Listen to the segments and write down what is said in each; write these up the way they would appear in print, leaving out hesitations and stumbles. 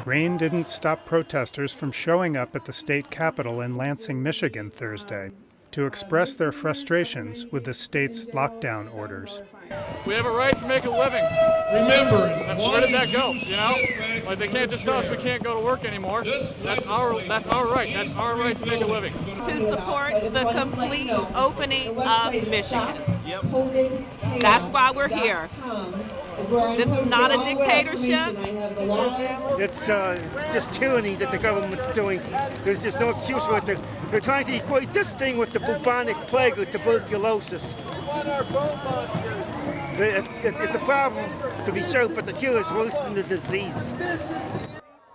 Rain didn't stop protesters from showing up at the state capitol in Lansing, Michigan Thursday to express their frustrations with the state's lockdown orders. We have a right to make a living. Remember, where did that go? You know, like they can't just tell us we can't go to work anymore. That's our right. That's our right to make a living. To support the complete opening of Michigan. Yep. That's why we're here. This is not a dictatorship. It's just tyranny that the government's doing. There's just no excuse for it. They're trying to equate this thing with the bubonic plague with tuberculosis. It's a problem, to be sure, but the cure is worse than the disease.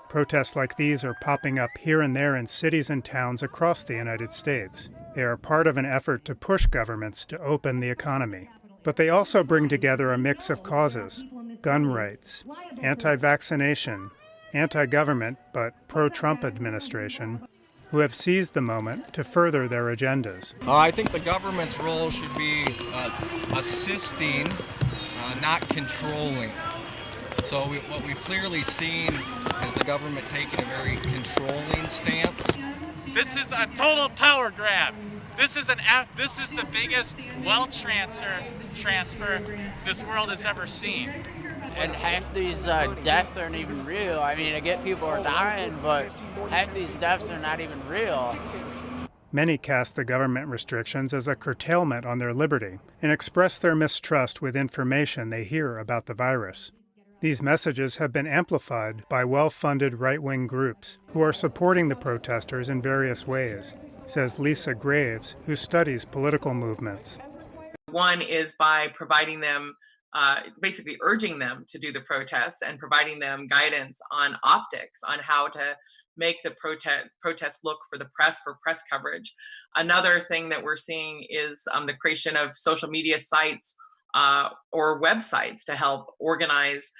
Protests like these are popping up here and there in cities and towns across the United States. They are part of an effort to push governments to open the economy. But they also bring together a mix of causes: gun rights, anti-vaccination, anti-government but pro-Trump administration, who have seized the moment to further their agendas. I think the government's role should be assisting, not controlling. So what we've clearly seen is the government taking a very controlling stance. This is a total power grab. This is the biggest wealth transfer this world has ever seen. And half these deaths aren't even real. I mean, I get people are dying, but half these deaths are not even real. Many cast the government restrictions as a curtailment on their liberty and express their mistrust with information they hear about the virus. These messages have been amplified by well-funded right-wing groups who are supporting the protesters in various ways, says Lisa Graves, who studies political movements. One is by providing them, basically urging them to do the protests and providing them guidance on optics, on how to make the protest look for the press, for press coverage. Another thing that we're seeing is the creation of social media sites or websites to help organize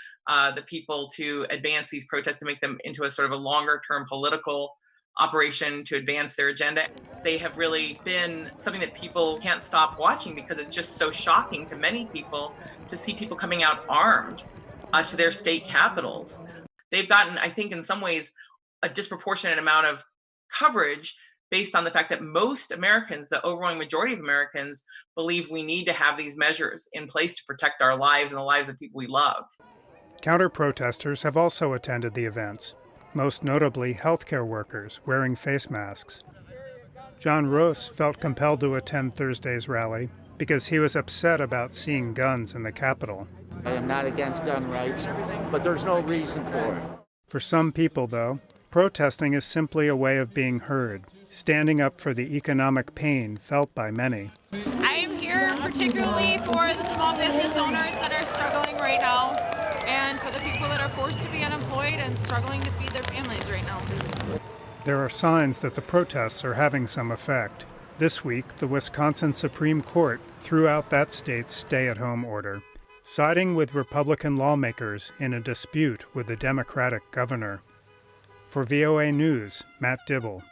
the people to advance these protests, to make them into a sort of a longer term political operation to advance their agenda. They have really been something that people can't stop watching because it's just so shocking to many people to see people coming out armed to their state capitals. They've gotten, I think, in some ways, a disproportionate amount of coverage based on the fact that most Americans, the overwhelming majority of Americans, believe we need to have these measures in place to protect our lives and the lives of people we love. Counter-protesters have also attended the events, most notably healthcare workers wearing face masks. John Roase felt compelled to attend Thursday's rally because he was upset about seeing guns in the Capitol. I am not against gun rights, but there's no reason for it. For some people, though, protesting is simply a way of being heard, standing up for the economic pain felt by many. I am here particularly for the small business owners that are struggling right now, and for the people that are forced to be unemployed and struggling to feed their families right now. There are signs that the protests are having some effect. This week, the Wisconsin Supreme Court threw out that state's stay-at-home order, siding with Republican lawmakers in a dispute with the Democratic governor. For VOA News, Matt Dibble.